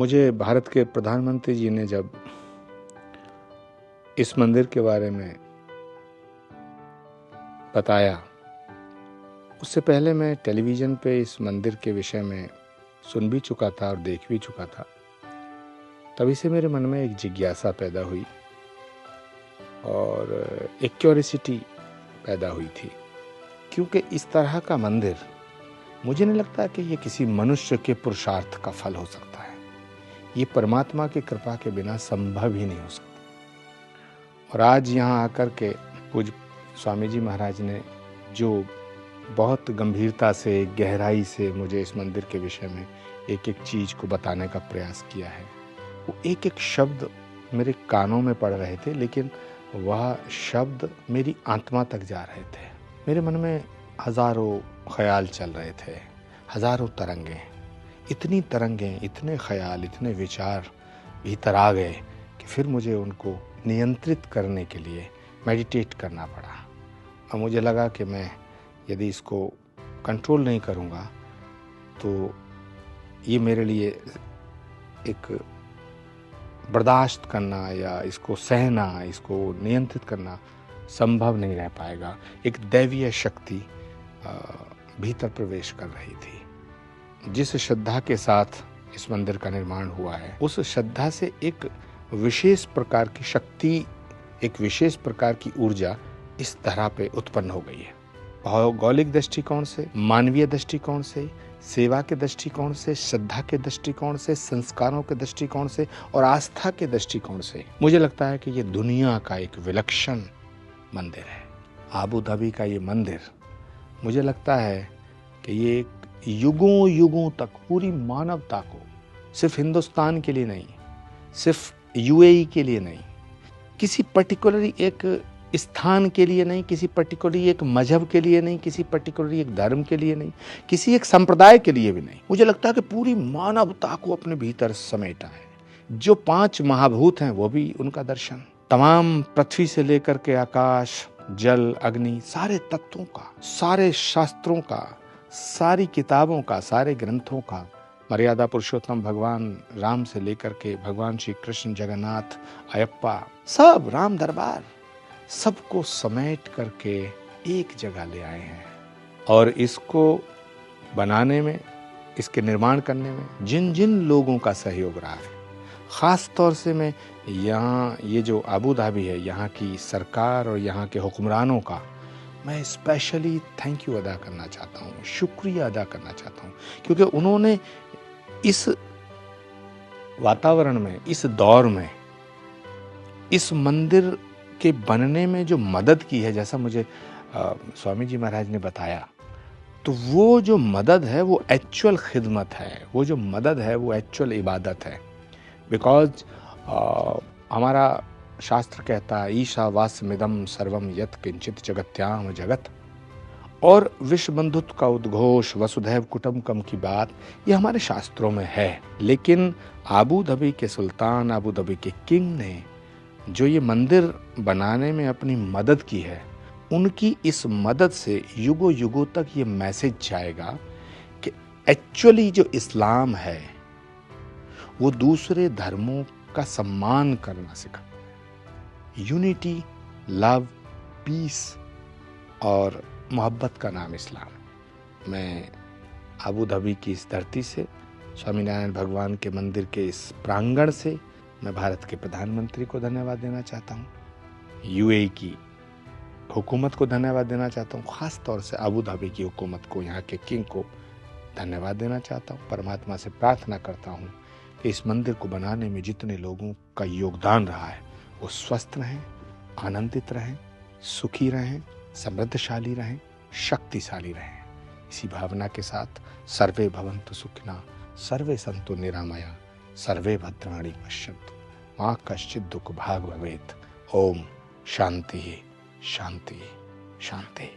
मुझे भारत के प्रधानमंत्री जी ने जब इस मंदिर के बारे में बताया, उससे पहले मैं टेलीविज़न पे इस मंदिर के विषय में सुन भी चुका था और देख भी चुका था। तभी से मेरे मन में एक जिज्ञासा पैदा हुई और एक क्यूरियोसिटी पैदा हुई थी, क्योंकि इस तरह का मंदिर मुझे नहीं लगता कि ये किसी मनुष्य के पुरुषार्थ का फल हो सकता है। ये परमात्मा की कृपा के बिना संभव ही नहीं हो सकता। और आज यहाँ आकर के पूज्य स्वामी जी महाराज ने जो बहुत गंभीरता से, गहराई से मुझे इस मंदिर के विषय में एक एक चीज़ को बताने का प्रयास किया है, वो एक एक शब्द मेरे कानों में पड़ रहे थे, लेकिन वह शब्द मेरी आत्मा तक जा रहे थे। मेरे मन में हज़ारों ख्याल चल रहे थे, हज़ारों तरंगें, इतनी तरंगें, इतने ख्याल, इतने विचार भीतर आ गए कि फिर मुझे उनको नियंत्रित करने के लिए मेडिटेट करना पड़ा। और मुझे लगा कि मैं यदि इसको कंट्रोल नहीं करूँगा तो ये मेरे लिए एक बर्दाश्त करना या इसको सहना, इसको नियंत्रित करना संभव नहीं रह पाएगा। एक दैवीय शक्ति भीतर प्रवेश कर रही थी। जिस श्रद्धा के साथ इस मंदिर का निर्माण हुआ है, उस श्रद्धा से एक विशेष प्रकार की शक्ति, एक विशेष प्रकार की ऊर्जा इस तरह पे उत्पन्न हो गई है। भौगोलिक दृष्टिकोण से, मानवीय दृष्टिकोण से, सेवा के दृष्टिकोण से, श्रद्धा के दृष्टिकोण से, संस्कारों के दृष्टिकोण से और आस्था के दृष्टिकोण से मुझे लगता है कि ये दुनिया का एक विलक्षण मंदिर है। आबू धाबी का ये मंदिर, मुझे लगता है कि ये युगों युगों तक पूरी मानवता को, सिर्फ हिंदुस्तान के लिए नहीं, सिर्फ यूएई के लिए नहीं, किसी पर्टिकुलरली एक स्थान के लिए नहीं, किसी पर्टिकुलरली एक मजहब के लिए नहीं, किसी पर्टिकुलरली एक धर्म के लिए नहीं, किसी एक संप्रदाय के लिए भी नहीं, मुझे लगता है कि पूरी मानवता को अपने भीतर समेटा है। जो 5 महाभूत हैं वो भी उनका दर्शन, तमाम पृथ्वी से लेकर के आकाश, जल, अग्नि, सारे तत्वों का, सारे शास्त्रों का, सारी किताबों का, सारे ग्रंथों का, मर्यादा पुरुषोत्तम भगवान राम से लेकर के भगवान श्री कृष्ण, जगन्नाथ, अयप्पा, सब राम दरबार, सबको समेट करके एक जगह ले आए हैं। और इसको बनाने में, इसके निर्माण करने में जिन जिन लोगों का सहयोग रहा है, ख़ास तौर से मैं यहाँ ये जो आबू धाबी है, यहाँ की सरकार और यहाँ के हुक्मरानों का मैं स्पेशली थैंक यू अदा करना चाहता हूँ, शुक्रिया अदा करना चाहता हूँ, क्योंकि उन्होंने इस वातावरण में, इस दौर में, इस मंदिर के बनने में जो मदद की है, जैसा मुझे स्वामी जी महाराज ने बताया, तो वो जो मदद है वो एक्चुअल खिदमत है, वो जो मदद है वो एक्चुअल इबादत है। बिकॉज हमारा शास्त्र कहता है ईशावास्यमिदं सर्वम यत् किंचित जगत्याम जगत, और विश्व बंधुत्व का उद्घोष, वसुधैव कुटुंबकम की बात, ये हमारे शास्त्रों में है। लेकिन आबू धाबी के सुल्तान, आबू धाबी के किंग ने जो ये मंदिर बनाने में अपनी मदद की है, उनकी इस मदद से युगों युगों तक ये मैसेज जाएगा कि एक्चुअली जो इस्लाम है वो दूसरे धर्मों का सम्मान करना सिखा, यूनिटी, लव, पीस और मोहब्बत का नाम इस्लाम। मैं आबू धाबी की इस धरती से, स्वामीनारायण भगवान के मंदिर के इस प्रांगण से मैं भारत के प्रधानमंत्री को धन्यवाद देना चाहता हूँ, यूएई की हुकूमत को धन्यवाद देना चाहता हूँ, ख़ास तौर से आबू धाबी की हुकूमत को, यहाँ के किंग को धन्यवाद देना चाहता हूँ। परमात्मा से प्रार्थना करता हूँ कि इस मंदिर को बनाने में जितने लोगों का योगदान रहा है वो स्वस्थ रहें, आनंदित रहें, सुखी रहें, समृद्धशाली रहें, शक्तिशाली रहें। इसी भावना के साथ सर्वे भवन्तु सुखिनः, सर्वे सन्तु निरामया, सर्वे भद्राणि पश्यन्तु, माँ कश्चित् दुःख भाग् भवेत्। ओम शांति शांति शांति।